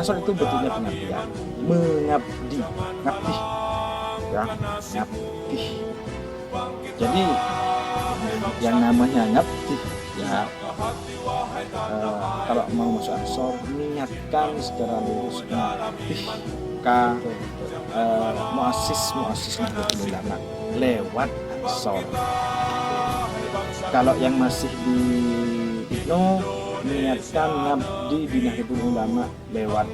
Ansor itu betulnya pengabdian, mengabdi, ngabdi, ya, ngabdi. Jadi yang namanya ngabdi, ya kalau mau masuk Ansor niatkan secara lurus ngabdi ke muassis Nahdlatul Ulama lewat Ansor. Kalau yang masih di Ibnu niatkan ngabdi di Nahdlatul Ulama lewat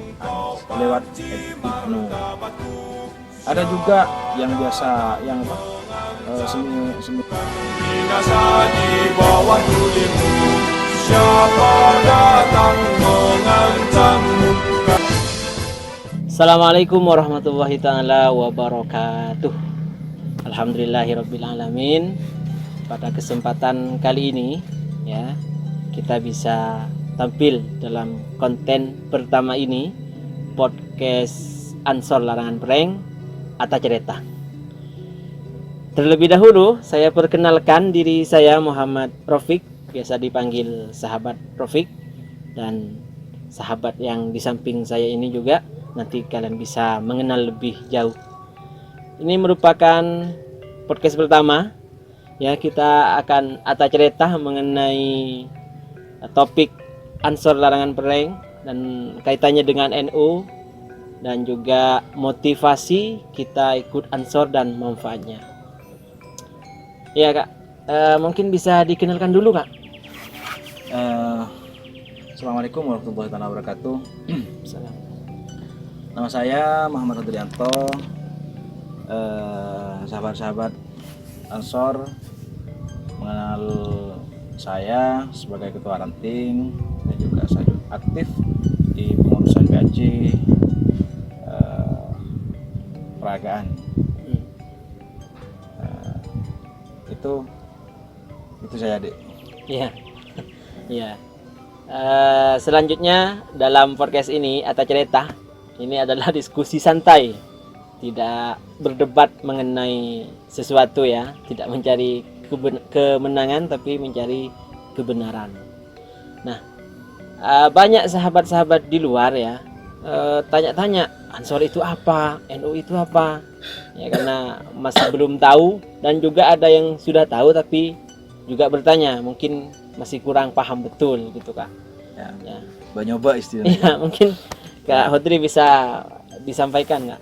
Ibnu. Ada juga yang biasa yang semi di bawah tulimu, siapa datang mengancammu. Assalamualaikum warahmatullahi ta'ala wabarakatuh. Alhamdulillahirabbil alamin. Pada kesempatan kali ini ya, kita bisa tampil dalam konten pertama ini, podcast Ansor Larangan Prank Atta Cerita. Terlebih dahulu saya perkenalkan diri saya, Muhammad Rofik, biasa dipanggil sahabat Rofik, dan sahabat yang di samping saya ini juga nanti kalian bisa mengenal lebih jauh. Ini merupakan podcast pertama ya, kita akan Atta Cerita mengenai topik Ansor Larangan Prank dan kaitannya dengan NU dan juga motivasi kita ikut Ansor dan manfaatnya. Ya Kak, mungkin bisa dikenalkan dulu Kak. Assalamualaikum warahmatullahi wabarakatuh. Salam. Nama saya Muhammad Rodrianto. Sahabat-sahabat Ansor mengenal saya sebagai ketua ranting dan juga saya aktif di pengurusan PAJ peragaan. Itu saya, Dek. Iya. Iya. Selanjutnya dalam podcast ini Atta Cerita ini adalah diskusi santai, tidak berdebat mengenai sesuatu ya, tidak mencari kemenangan tapi mencari kebenaran. Nah, banyak sahabat-sahabat di luar ya tanya-tanya Ansor itu apa, NU itu apa ya, karena masih belum tahu, dan juga ada yang sudah tahu tapi juga bertanya, mungkin masih kurang paham betul gitu Kak ya. Banyoba istilahnya. Ya, mungkin Kak Hodri bisa disampaikan nggak?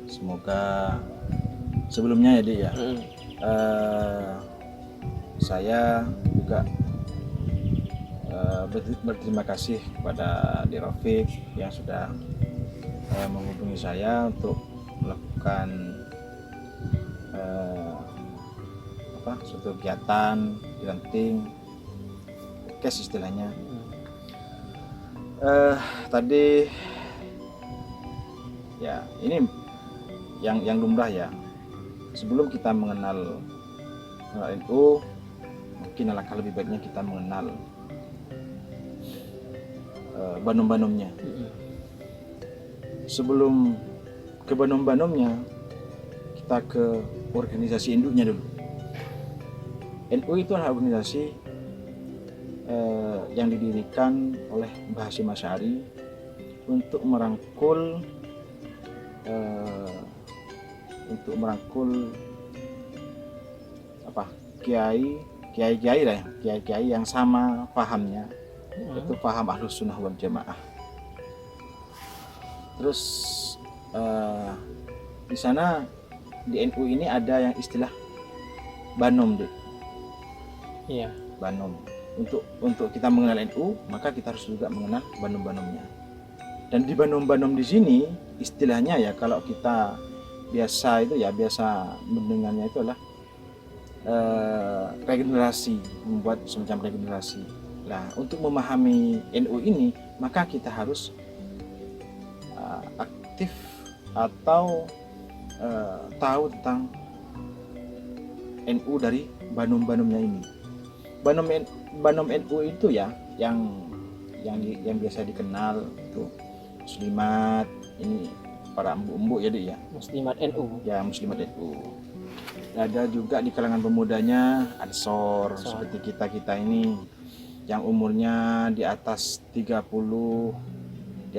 Semoga sebelumnya ya, Dek ya. Saya juga berterima kasih kepada Di Rafiq yang sudah menghubungi saya untuk melakukan suatu kegiatan di ranting podcast istilahnya. Tadi ya, ini yang lumrah ya, sebelum kita mengenal NU, mungkin alangkah lebih baiknya kita mengenal banom-banomnya. Sebelum ke banom-banomnya, kita ke organisasi induknya dulu. NU itu adalah organisasi yang didirikan oleh Mbah Hasyim Asy'ari untuk merangkul kiai-kiai lah ya, kiai-kiai yang sama pahamnya, itu paham Ahlus Sunnah wal Jamaah. Terus di sana di NU ini ada yang istilah banom, Dek. Iya. Banom. Untuk kita mengenal NU, maka kita harus juga mengenal banom-banomnya. Dan di banom-banom di sini istilahnya ya, kalau kita biasa mendengarnya itu adalah regenerasi, membuat semacam regenerasi. Nah, untuk memahami NU ini, maka kita harus aktif atau tahu tentang NU dari banom-banomnya ini. Banom NU itu ya yang biasa dikenal itu muslimat, ini para embu-embu ya, Dek ya. Muslimat NU. Ya, muslimat NU. Ada juga di kalangan pemudanya Ansor, seperti kita ini. yang umurnya di atas 30, di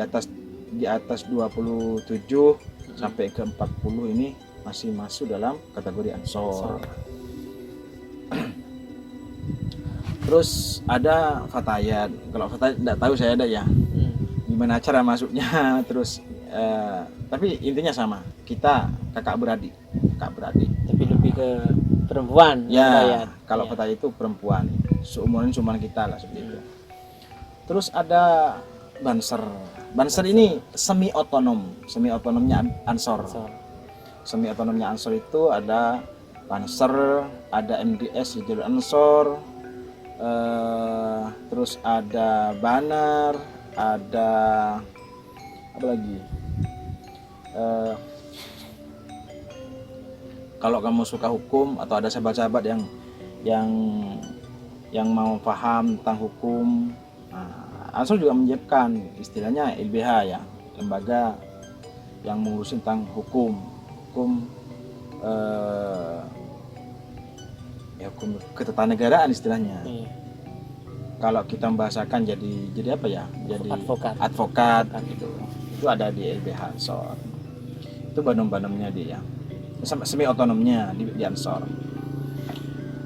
atas 27 sampai ke 40 ini masih masuk dalam kategori ansor. Terus ada fatayat. Kalau fatayat tidak tahu saya ada ya. Gimana cara masuknya? Terus tapi intinya sama. Kita kakak beradik. Tapi lebih ke perempuan Ya, fatayat. kalau Ya. fatayat itu perempuan. Seumuran kita lah seperti itu. Terus ada banser. Banser ini semi otonomnya ansor. Ansor. Semi otonomnya ansor itu ada banser, ada MDS di jalur ansor, terus ada banner, ada apa lagi? Kalau kamu suka hukum atau ada sahabat-sahabat yang mau paham tentang hukum, ansor juga menyiapkan istilahnya LBH ya, lembaga yang mengurusi tentang hukum hukum ketatanegaraan istilahnya. Iya. Kalau kita membahasakan jadi apa ya? Jadi Advokat. gitu. Itu ada di LBH Ansor. Itu banom-banomnya dia. Semi otonomnya di Ansor.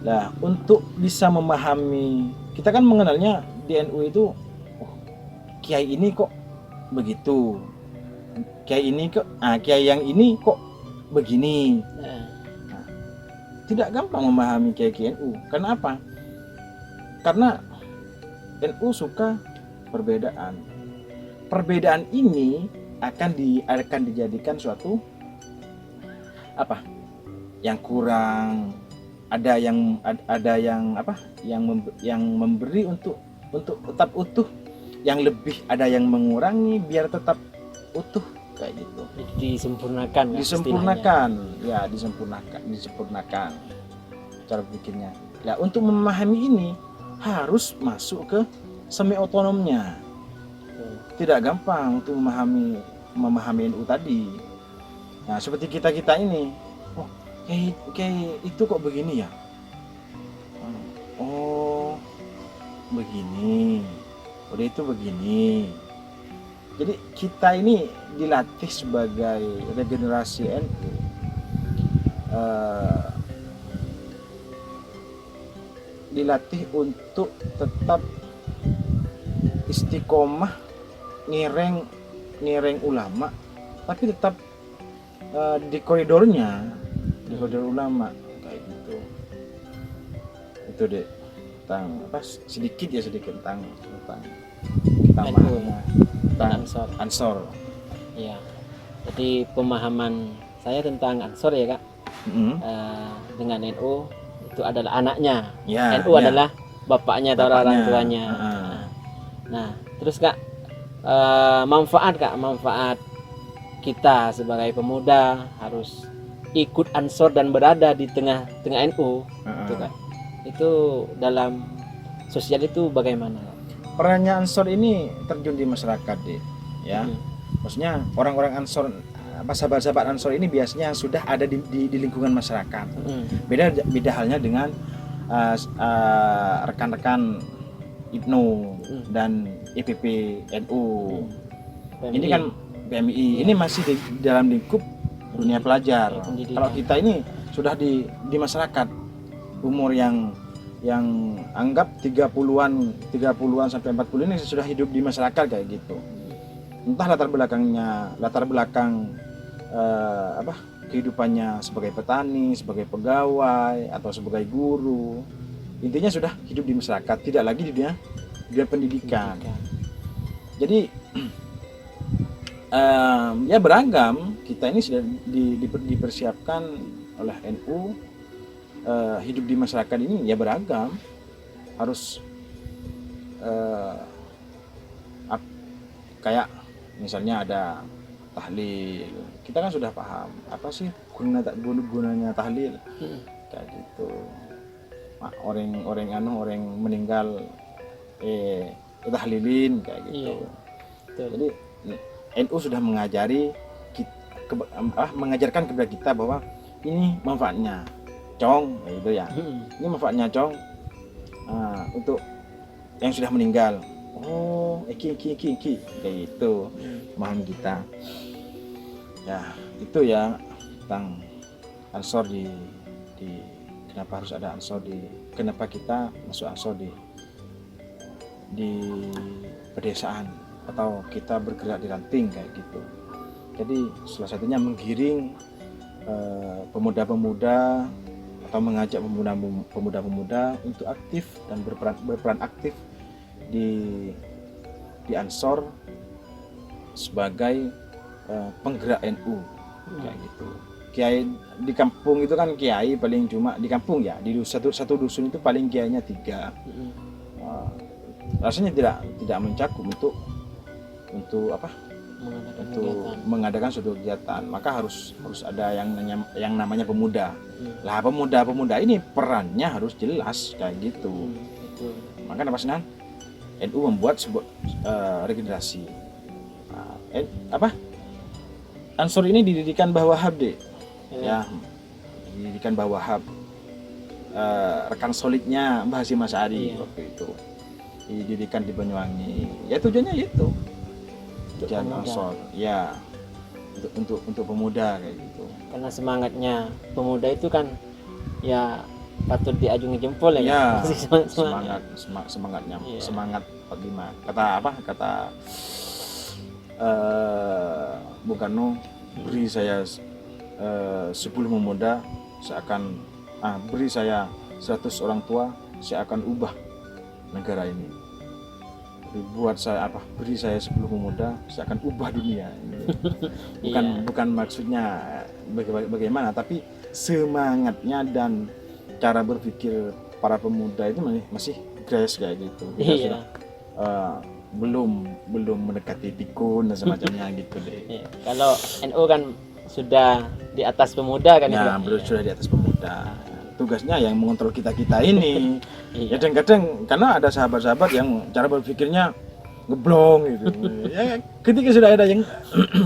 Nah, untuk bisa memahami, kita kan mengenalnya di NU itu, kiai ini kok begitu. Kiai yang ini kok begini. Tidak gampang memahami kiai NU. Karena apa? Karena NU suka perbedaan. Perbedaan ini akan dijadikan suatu apa? Yang kurang, ada yang memberi untuk tetap utuh, yang lebih ada yang mengurangi biar tetap utuh kayak gitu. Disempurnakan. Disempurnakan cara bikinnya. Ya, untuk memahami ini harus masuk ke semi otonomnya. Tidak gampang untuk memahami NU tadi. Nah, seperti kita ini, kayak itu kok begini ya? Oh, begini. Udah itu begini. Jadi kita ini dilatih sebagai regenerasi NU, dilatih untuk tetap istiqomah ngereng ulama, tapi tetap di koridor ulama kayak gitu. Itu deh tentang sedikit tentang tentang ansor. Ya. Jadi pemahaman saya tentang ansor ya Kak, dengan NU itu adalah anaknya. Ya, NU adalah bapaknya atau orang tuanya. Nah, terus Kak, manfaat kita sebagai pemuda harus ikut ansor dan berada di tengah NU, itu Kak. Itu dalam sosial itu bagaimana? Perannya ansor ini terjun di masyarakat deh, ya. Maksudnya orang-orang ansor, sahabat-sahabat ansor ini biasanya sudah ada di lingkungan masyarakat. Beda halnya dengan rekan-rekan IPNU dan IPP NU. Ini kan PMI, ini masih di dalam lingkup dunia pelajar. Kalau kita ini sudah di masyarakat, umur yang anggap 30-an sampai 40 ini sudah hidup di masyarakat kayak gitu. Entah latar belakang kehidupannya sebagai petani, sebagai pegawai atau sebagai guru. Intinya sudah hidup di masyarakat, tidak lagi di dunia pendidikan. Jadi ya beragam, kita ini sudah dipersiapkan oleh NU. Hidup di masyarakat ini ya beragam, harus kayak misalnya ada tahlil, kita kan sudah paham apa sih gunanya tahlil kayak gitu. Orang meninggal tahlilin kayak gitu. Jadi NU sudah mengajarkan kepada kita bahwa ini manfaatnya Cong gitu ya. Ini manfaatnya Cong untuk yang sudah meninggal. Oh, iki kayak gitu pemahaman kita. Ya, itu ya tentang ansor di kenapa harus ada ansor kenapa kita masuk ansor di pedesaan atau kita bergerak di ranting kayak gitu. Jadi salah satunya menggiring pemuda-pemuda atau mengajak pemuda-pemuda untuk aktif dan berperan aktif di ansor sebagai penggerak NU kayak gitu. Kiai di kampung itu kan kiai paling cuma di kampung ya, di satu dusun itu paling kiainya 3. Rasanya tidak mencakup untuk apa? Mengadakan suatu kegiatan. Maka harus ada yang namanya pemuda. Lah pemuda ini perannya harus jelas kayak gitu. Maka apa senang NU membuat sebuah regenerasi. Ansor ini didirikan Mbah Wahab deh. Ya, didirikan Mbah Wahab. Rekan solidnya Mbah Hasyim Asy'ari waktu itu. Didirikan di Banyuwangi. Ya tujuannya itu. Tujuan ansor. Ya. Untuk pemuda kayak gitu. Karena semangatnya pemuda itu kan ya patut diajungi jempol ya. Ya, semangatnya. Iya. Semangat 45. Kata Bung Karno, beri saya 10 pemuda, beri saya 100 orang tua, saya akan ubah negara ini. Buat saya beri saya 10 pemuda, saya akan ubah dunia. Bukan maksudnya bagaimana, tapi semangatnya dan cara berpikir para pemuda itu masih grace kayak gitu. Iya. Belum mendekati pikun dan semacamnya gitu deh. Iya. Kalau NU kan sudah di atas pemuda kan ya, sudah di atas pemuda. Tugasnya yang mengontrol kita ini. Ya kadang-kadang karena ada sahabat-sahabat yang cara berpikirnya ngeblong gitu. Ya ketika sudah ada yang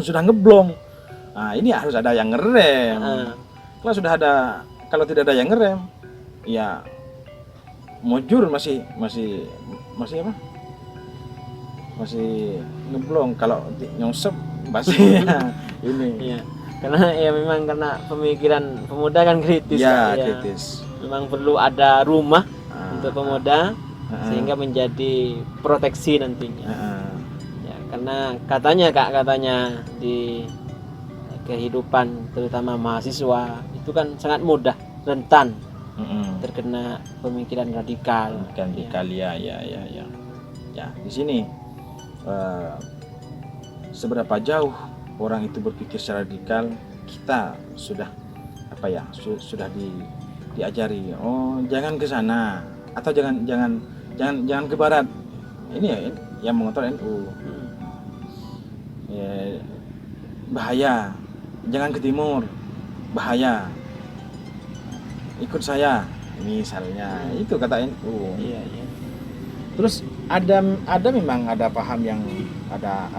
sudah ngeblong, nah ini harus ada yang ngerem. Kalau tidak ada yang ngerem, ya mujur masih apa? Masih ngeblong. Kalau nyosep masih ini. Iya. Karena ya memang karena pemikiran pemuda kan kritis. Ya, kritis. Memang perlu ada rumah untuk pemuda sehingga menjadi proteksi nantinya. Ya, karena katanya di kehidupan terutama mahasiswa itu kan sangat mudah rentan terkena pemikiran radikal. Ya. Ya, di sini seberapa jauh orang itu berpikir secara radikal, kita sudah diajari, oh jangan ke sana atau jangan ke barat. Ini ya yang mengontrol NU. Ya, bahaya. Jangan ke timur. Bahaya. Ikut saya misalnya. Itu kata NU. Iya. Terus memang ada paham yang ada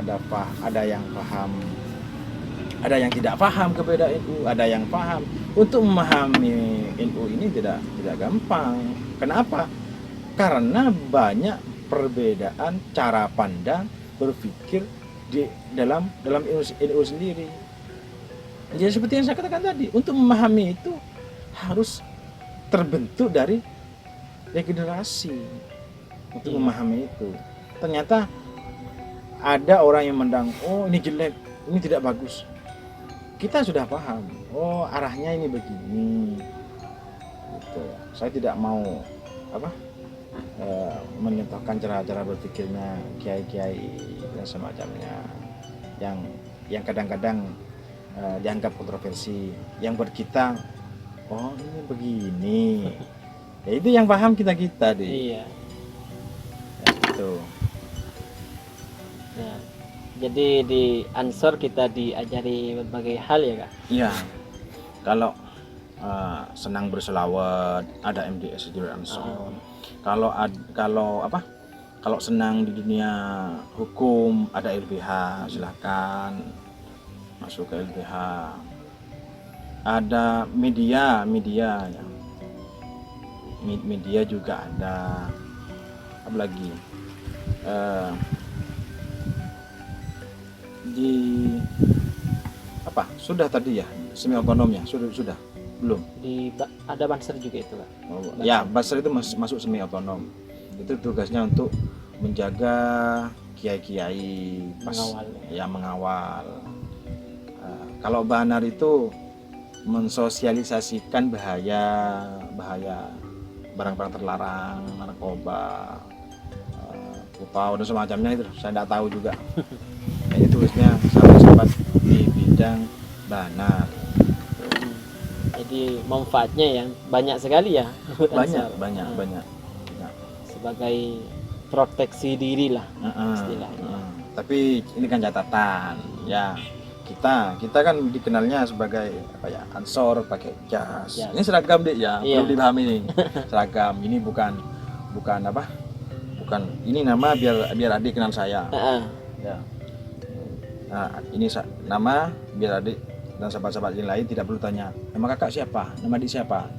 yang paham, ada yang tidak paham kepada NU, ada yang paham. Untuk memahami NU ini tidak gampang. Kenapa? Karena banyak perbedaan cara pandang berpikir di dalam NU sendiri. Jadi seperti yang saya katakan tadi, untuk memahami itu harus terbentuk dari regenerasi. Untuk memahami itu, ternyata ada orang yang mendang, oh ini jelek, ini tidak bagus. Kita sudah paham, oh arahnya ini begini. Gitu. Saya tidak mau menyentuhkan cara berpikirnya kiai-kiai dan semacamnya yang kadang-kadang dianggap kontroversi, yang buat kita, oh ini begini. Ya itu yang paham kita deh. Iya. Gitu. Nah, jadi di Ansor kita diajari berbagai hal ya Kak? Iya. Kalau senang berselawat ada MDS di Ansor. Kalau senang di dunia hukum ada LBH, silakan masuk ke LBH. Ada media ya. Media juga ada. apalagi di apa sudah tadi ya semi otonomnya sudah belum Ada banser juga itu Pak. ya Basar itu masuk semi otonom, itu tugasnya untuk menjaga kiai-kiai Mengawal, mengawal. Kalau Banar itu mensosialisasikan bahaya barang-barang terlarang, narkoba, kupau dan semacamnya, itu saya tidak tahu juga. Ini tugasnya sahabat-sahabat di bidang Banar. Jadi manfaatnya yang banyak sekali ya. banyak Sebagai proteksi diri lah istilahnya. Tapi ini kan catatan ya, kita kan dikenalnya sebagai apa ya, Ansor pakai jas. Ya. Ini seragam deh ya, Iya. perlu dipahami nih. Seragam ini bukan ini nama biar adik kenal saya. Ya. Nah, ini nama biar adik dan sahabat-sahabat yang lain tidak perlu tanya nama kakak siapa, nama adik siapa.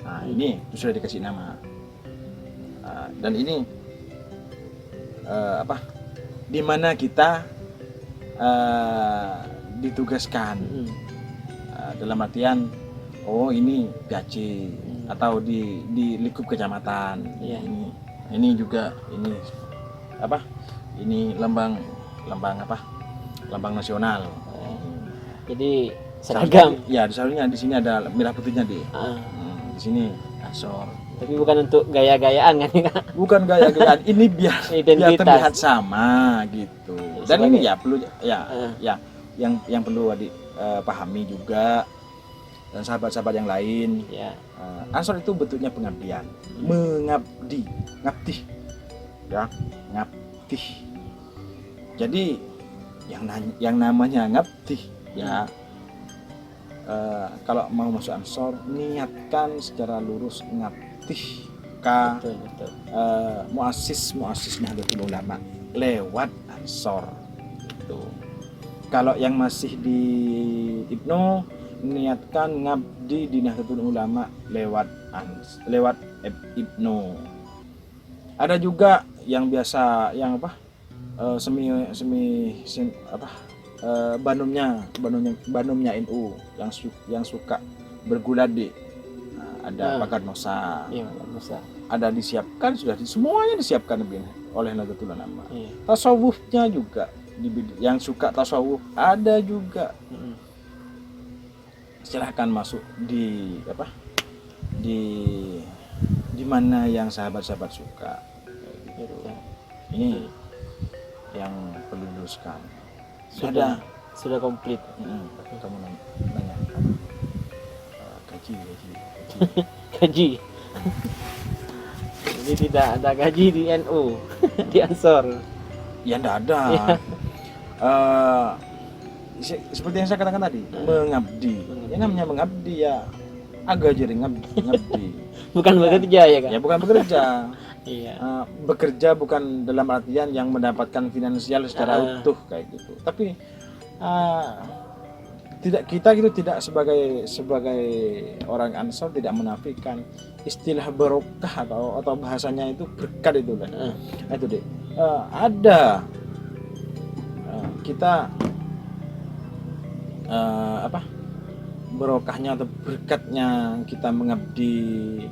Nah, ini sudah dikasih nama. Dan ini di mana kita ditugaskan dalam artian ini PAC atau di lingkup kecamatan. Iya. Ini juga ini lambang nasional. Jadi seragam. Ya, seharusnya di sini ada merah putihnya di sini Ansor. Tapi bukan untuk gaya-gayaan kan Kak? Bukan gaya-gayaan, ini biar Identitas. terlihat sama gitu. Dan Sebagai- ini ya perlu yang perlu pahami juga, dan sahabat-sahabat yang lain. Ya. Ansor itu bentuknya pengabdian, mengabdi, ngabdi, ya, ngabdi. Jadi yang namanya ngabdi ya, kalau mau masuk Ansor niatkan secara lurus ngabdi ka Betul. muassis Nahdlatul Ulama lewat Ansor gitu. Kalau yang masih di Ibnu niatkan ngabdi di Nahdlatul Ulama lewat Ibnu. Ada juga yang biasa Banumnya NU yang suka bergulat di ada Pakar Nosa. Iya, Musa. Ada disiapkan, semuanya disiapkan oleh Nahdlatul Ulama. Iya. Tasawufnya juga yang suka tasawuf ada juga. Silahkan masuk di mana yang sahabat-sahabat suka. Gitu. Ini yang perlu diluruskan. Sudah komplit. Kamu nanya gaji. Gaji. Jadi tidak ada gaji di NU, di Ansor. Ya enggak ada. Seperti yang saya katakan tadi, mengabdi. Ya namanya mengabdi ya agak jadi ngabdi. Bukan bekerja ya Kak? Ya bukan bekerja. Iya. Bekerja bukan dalam artian yang mendapatkan finansial secara utuh kayak gitu. Tapi kita tidak sebagai orang Ansor tidak menafikan istilah barokah atau bahasanya itu berkat itu kan. Itu deh. Ada kita barokahnya atau berkatnya kita mengabdi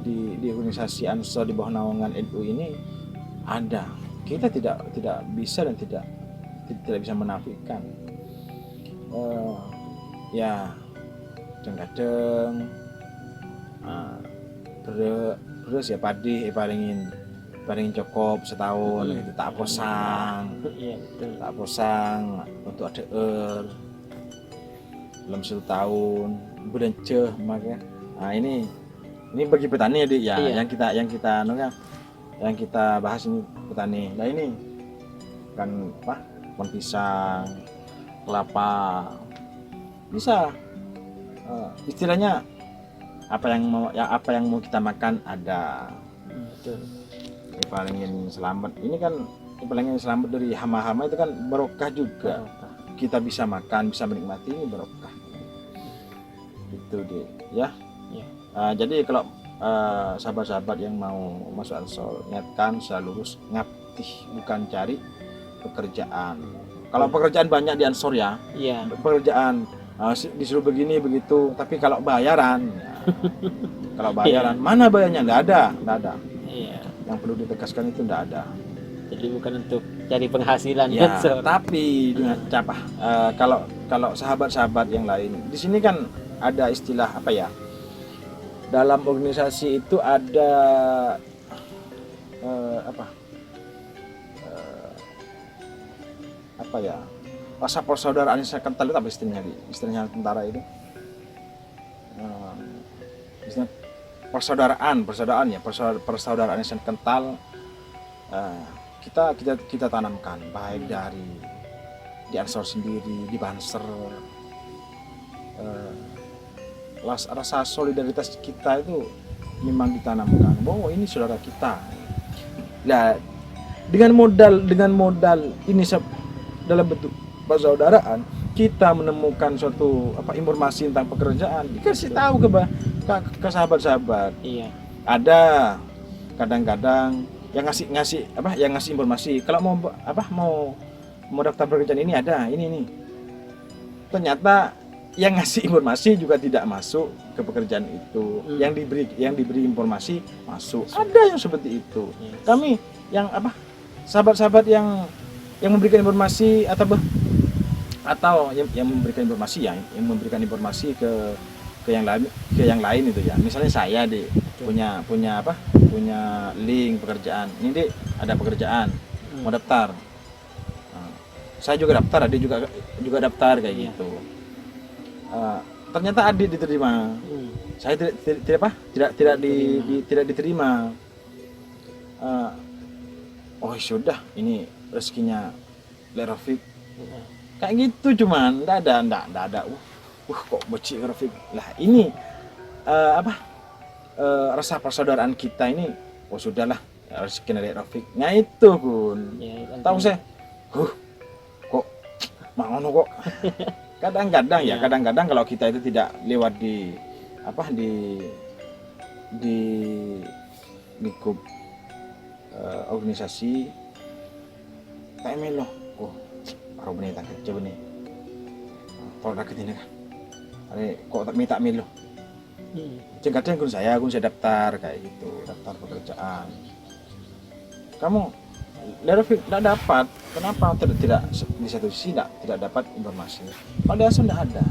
di organisasi Ansor di bawah naungan NU ini ada. Kita tidak bisa dan tidak bisa menafikan. Ya kadang-kadang terus ya padi paringin cukup setahun gitu, tak posang. Iya, betul. Tak posang untuk ADR belum 1 tahun berenceh makanya. Nah ini bagi petani ya Dik ya. Iya. yang kita bahas ini petani. Nah ini kan pohon pisang, kelapa, bisa istilahnya apa yang mau kita makan ada. Betul. Palingin selamat ini kan palingin selamat dari hama-hama itu kan barokah juga. Kita bisa makan, bisa menikmati, ini barokah. Gitu deh ya. Iya. Jadi kalau sahabat-sahabat yang mau masuk Ansor, niatkan selalu lurus, ngabdi bukan cari pekerjaan. Kalau pekerjaan banyak di Ansor ya, Iya. pekerjaan disuruh begini begitu, tapi kalau bayaran ya, kalau bayaran mana bayarnya? Nggak ada. Iya. Yang perlu ditegaskan itu nggak ada. Jadi bukan untuk cari penghasilan Ya, Ansor. tapi dengan kalau sahabat-sahabat yang lain di sini kan ada istilah apa ya? Dalam organisasi itu ada apa ya? Rasa persaudaraan yang sangat kental itu apa istilahnya tentara itu? Istilah persaudaraan ya, persaudaraan yang sangat kental. Kita tanamkan baik dari di Ansor sendiri, di Banser, rasa solidaritas kita itu memang ditanamkan bahwa ini saudara kita. Nah, dengan modal ini dalam bentuk persaudaraan, kita menemukan suatu informasi tentang pekerjaan, dikasih tahu ke sahabat-sahabat. Iya. Ada kadang-kadang yang ngasih informasi kalau mau daftar pekerjaan ini ada ini. Ternyata yang ngasih informasi juga tidak masuk ke pekerjaan itu. Yang diberi informasi masuk. Ada yang seperti itu. Yes. Kami yang sahabat-sahabat yang memberikan informasi atau yang memberikan informasi yang memberikan informasi ke yang lain itu ya. Misalnya saya punya link pekerjaan. Ini Dek, ada pekerjaan mau daftar. Nah, saya juga daftar, Adik juga daftar kayak gitu. Ternyata Adik diterima. Saya tidak diterima. Oh sudah, ini rezekinya Lerofik. Kayak gitu cuman, enggak ada. Kok becik Rafiq. Lah ini rasa persaudaraan kita ini, oh sudahlah, rezeki dari Rafiq. Nah itu Gun. Ya, Tahu saya, kok mangono kok. Kadang-kadang kalau kita itu tidak lewat di lingkup organisasi, kayak melo. Oh, baru benih tak coba nih. Kalau rakyat ini kan, kok tak minta melo. Kadang saya daftar kayak gitu, daftar pekerjaan. Kamu tidak dapat, kenapa? Tidak di satu sisi tidak dapat informasi. Padahal sudah ada.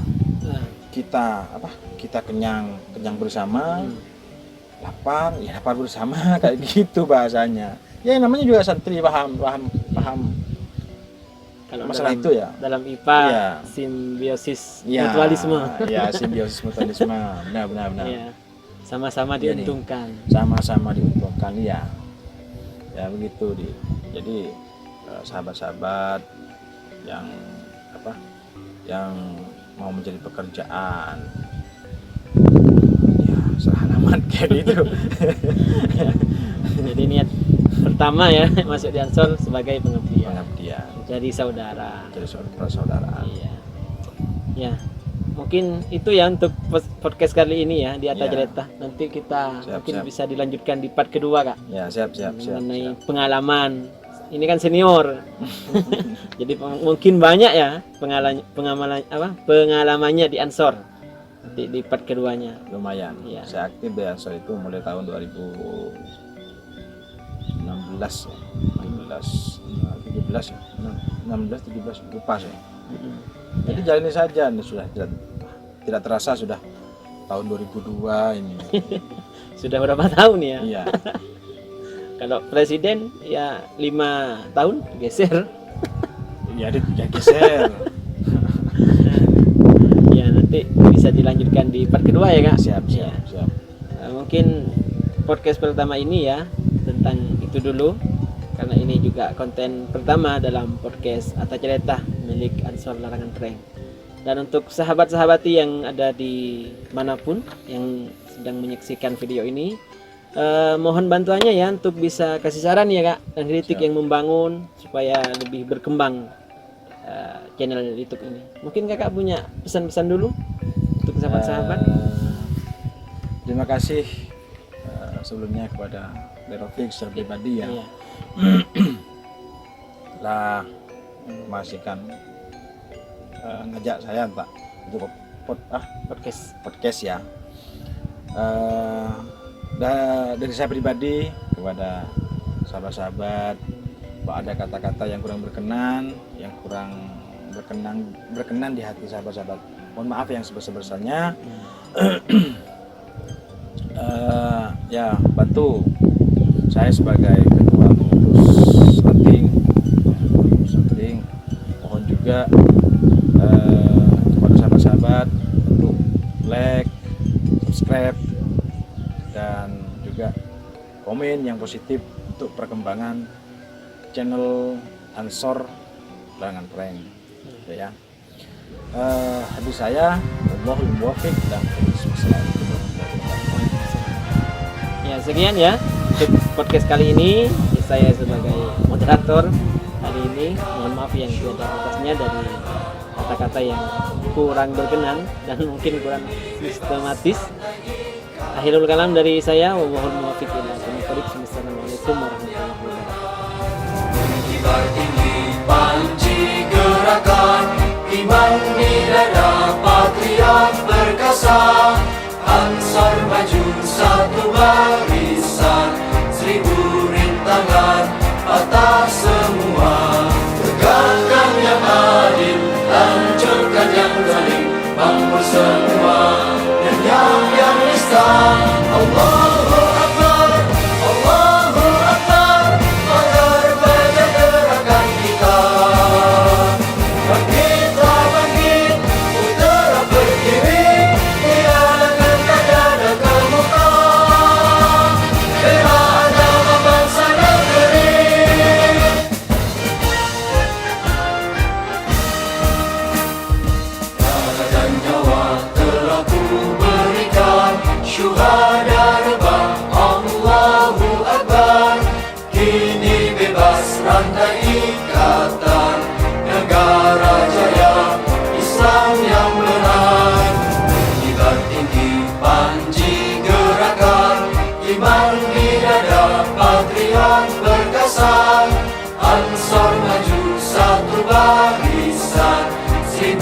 Kita kenyang kenyang bersama, lapar bersama kayak gitu bahasanya. Ya namanya juga santri paham. Kalau masalah dalam, itu ya. Dalam IPA Ya. Simbiosis Ya, mutualisme. Ya, simbiosis mutualisme. Benar. Ya. Sama-sama Iya, diuntungkan. Sama-sama diuntungkan ya. Ya begitu Jadi sahabat-sahabat yang mau mencari pekerjaan, ya salah alamat kayak gitu. Jadi niat pertama ya masuk di Ansor sebagai pengabdian. Jadi saudara. Jadi persaudaraan. Iya. Ya. Mungkin itu ya untuk podcast kali ini ya di Atta Ya. Cerita. Nanti kita Siap. bisa dilanjutkan di part kedua Kak. Ya siap. Mengenai pengalaman. Ini kan senior. Jadi mungkin banyak ya pengalamannya di Ansor. Nanti di part keduanya. Lumayan. Iya. Saya aktif di Ansor itu mulai tahun 2016 ya. 17 lupa saya. Jadi jalani saja, ini sudah tidak terasa sudah tahun 2002 ini. Sudah berapa tahun ya? Iya. Kalau presiden ya 5 tahun geser. Ya geser. Ya nanti bisa dilanjutkan di part kedua ya Kak. Siap. Ya. Mungkin podcast pertama ini ya tentang itu dulu, karena ini juga konten pertama dalam podcast Atta Cerita milik Ansor Larangan Treng. Dan untuk sahabat-sahabati yang ada di manapun yang sedang menyaksikan video ini, mohon bantuannya ya untuk bisa kasih saran ya Kak dan kritik Siap. yang membangun supaya lebih berkembang channel YouTube ini. Mungkin Kakak punya pesan-pesan dulu untuk sahabat-sahabat. Terima kasih sebelumnya kepada Derofik secara pribadi ya. Iya. Lah masih kan ngajak saya tak untuk podcast ya. Dari saya pribadi kepada sahabat-sahabat, kalau ada kata-kata yang kurang berkenan, yang kurang berkenan di hati sahabat-sahabat, mohon maaf yang sebesar-besarnya. Ya bantu saya sebagai ketua pengurus Stunting, mohon juga kepada sahabat-sahabat untuk like, subscribe, dan juga komen yang positif untuk perkembangan channel Ansor Larangan Prank gitu ya. Habis saya wallahul muwaffiq dan wassalamualaikum warahmatullahi wabarakatuh. Ya, sekian ya untuk podcast kali ini. Saya sebagai moderator hari ini, mohon maaf yang tiada batasnya dari kata-kata yang kurang berkenan dan mungkin kurang sistematis. Akhirul kalam dari saya, wallahul muwaffiq ila aqwamit thoriq. Assalamualaikum warahmatullahi wabarakatuh. Kibar tinggi panji gerakan, iman di dada patriot perkasa. Ansor maju satu barisan, 1000 rintangan patah semua. Tegakkan yang adil, hancurkan yang zalim, bangun semua dan yang nista. Allahu Akbar, Allahu Akbar, agar banyak gerakan kita. Bangkitlah bangkit, putra berdiri, tiadakan tiada kemuka. Bela agama bangsa negeri. Darah dan nyawa telah ku berikan, syuhada rebah Allahu Akbar. Kini bebas rantai ikatan, negara jaya Islam yang benar. Kibar tinggi panji gerakan, iman di dada patriot perkasa. Ansor maju satu barisan, 1000